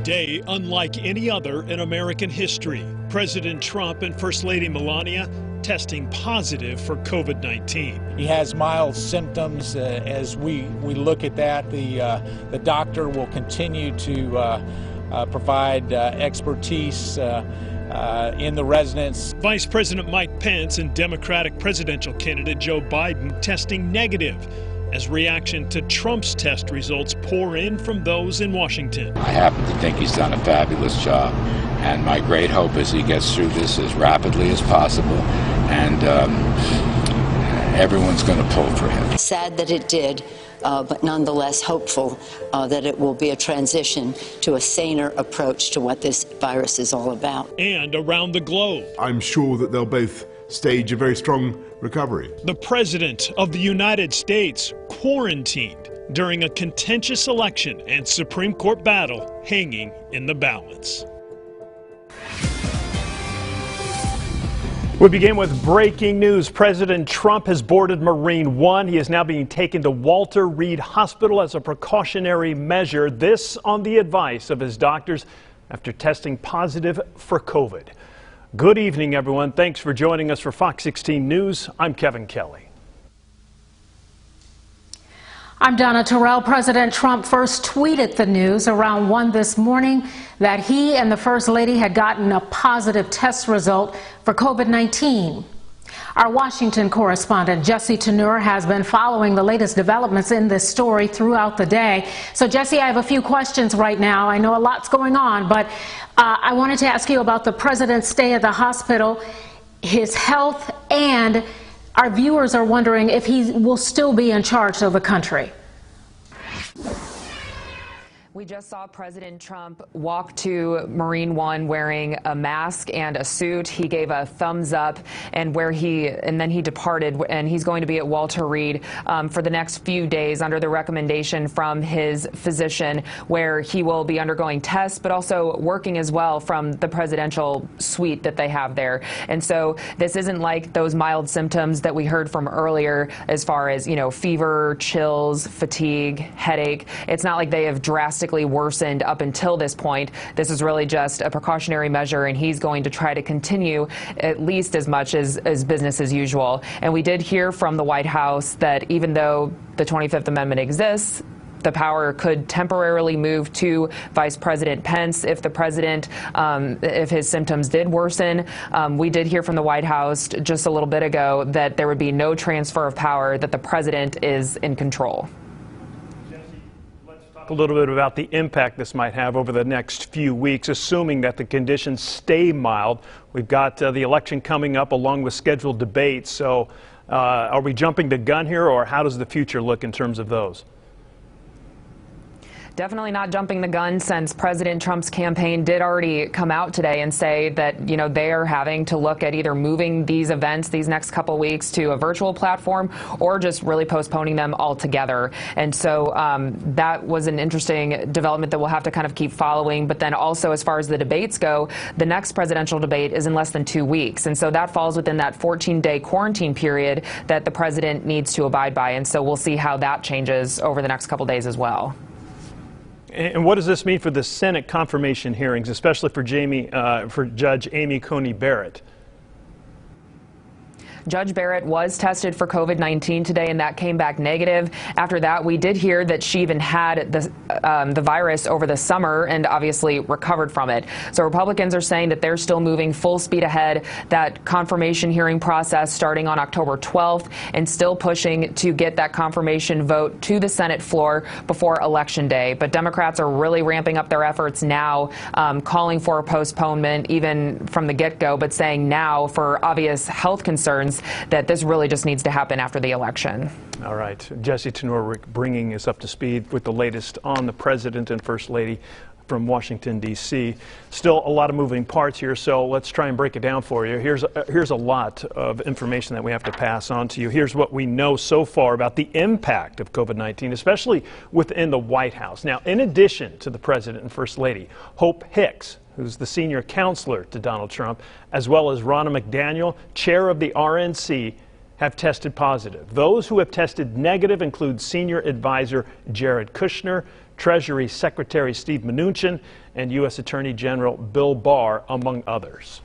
day unlike any other in American history. President Trump and First Lady Melania testing positive for COVID-19. He has mild symptoms. As we look at that, the doctor will continue to provide expertise in the residence. Vice President Mike Pence and Democratic presidential candidate Joe Biden testing negative as reaction to Trump's test results pour in from those in Washington. I happen to think he's done a fabulous job, and my great hope is he gets through this as rapidly as possible, and everyone's going to pull for him. Sad that it did, but nonetheless hopeful that it will be a transition to a saner approach to what this virus is all about. And around the globe. I'm sure that they'll both stage a very strong recovery. The President of the United States quarantined during a contentious election and Supreme Court battle hanging in the balance. We begin with breaking news. President Trump has boarded Marine One. He is now being taken to Walter Reed Hospital as a precautionary measure. This on the advice of his doctors after testing positive for COVID. Good evening, everyone. Thanks for joining us for Fox 16 News. I'm Kevin Kelly. I'm Donna Terrell. President Trump first tweeted the news around 1 this morning that he and the First Lady had gotten a positive test result for COVID-19. Our Washington correspondent Jesse Tenur has been following the latest developments in this story throughout the day. So, Jesse, I have a few questions right now. I know a lot's going on, but I wanted to ask you about the president's stay at the hospital, his health, and our viewers are wondering if he will still be in charge of the country. We just saw President Trump walk to Marine One wearing a mask and a suit. He gave a thumbs up, and then he departed, and he's going to be at Walter Reed for the next few days under the recommendation from his physician, where he will be undergoing tests, but also working as well from the presidential suite that they have there. And so this isn't like those mild symptoms that we heard from earlier as far as, fever, chills, fatigue, headache. It's not like they have drastically worsened up until this point. This is really just a precautionary measure, and he's going to try to continue at least as much as business as usual. And we did hear from the White House that even though the 25th Amendment exists, the power could temporarily move to Vice President Pence if the president, if his symptoms did worsen. We did hear from the White House just a little bit ago that there would be no transfer of power, that the president is in control. A little bit about the impact this might have over the next few weeks, assuming that the conditions stay mild. We've got the election coming up along with scheduled debates. So are we jumping the gun here, or how does the future look in terms of those? Definitely not jumping the gun, since President Trump's campaign did already come out today and say that, they are having to look at either moving these events these next couple weeks to a virtual platform or just really postponing them altogether. And so that was an interesting development that we'll have to kind of keep following. But then also, as far as the debates go, the next presidential debate is in less than 2 weeks. And so that falls within that 14-day quarantine period that the president needs to abide by. And so we'll see how that changes over the next couple days as well. And what does this mean for the Senate confirmation hearings, especially for Judge Amy Coney Barrett? Judge Barrett was tested for COVID-19 today, and that came back negative. After that, we did hear that she even had the virus over the summer and obviously recovered from it. So Republicans are saying that they're still moving full speed ahead, that confirmation hearing process starting on October 12th, and still pushing to get that confirmation vote to the Senate floor before Election Day. But Democrats are really ramping up their efforts now, calling for a postponement even from the get-go, but saying now, for obvious health concerns, that this really just needs to happen after the election. All right. Jesse Tenur bringing us up to speed with the latest on the President and First Lady from Washington, D.C. Still a lot of moving parts here, so let's try and break it down for you. Here's a lot of information that we have to pass on to you. Here's what we know so far about the impact of COVID-19, especially within the White House. Now, in addition to the President and First Lady, Hope Hicks, who's the senior counselor to Donald Trump, as well as Ronna McDaniel, chair of the RNC, have tested positive. Those who have tested negative include senior advisor Jared Kushner, Treasury Secretary Steve Mnuchin and U.S. Attorney General Bill Barr, among others.